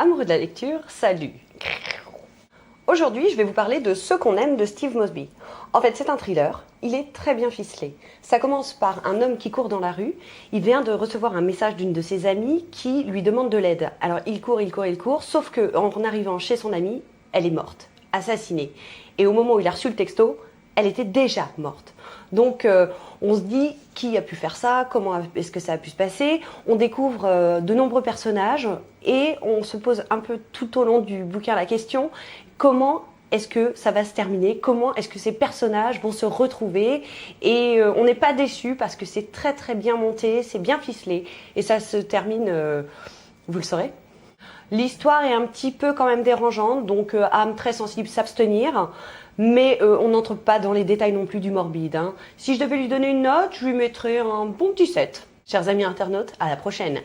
Amoureux de la lecture, salut! Aujourd'hui, je vais vous parler de Ce qu'on aime de Steve Mosby. En fait, c'est un thriller, il est très bien ficelé. Ça commence par un homme qui court dans la rue, il vient de recevoir un message d'une de ses amies qui lui demande de l'aide. Alors il court, sauf qu'en arrivant chez son amie, elle est morte, assassinée. Et au moment où il a reçu le texto, elle était déjà morte. Donc on se dit qui a pu faire ça, comment est-ce que ça a pu se passer. On découvre de nombreux personnages et on se pose un peu tout au long du bouquin la question comment est-ce que ça va se terminer, comment est-ce que ces personnages vont se retrouver. Et on n'est pas déçu parce que c'est très très bien monté, c'est bien ficelé et ça se termine, vous le saurez. L'histoire est un petit peu quand même dérangeante, donc âme très sensible, s'abstenir. Mais on n'entre pas dans les détails non plus du morbide. Si je devais lui donner une note, je lui mettrais un bon petit 7. Chers amis internautes, à la prochaine.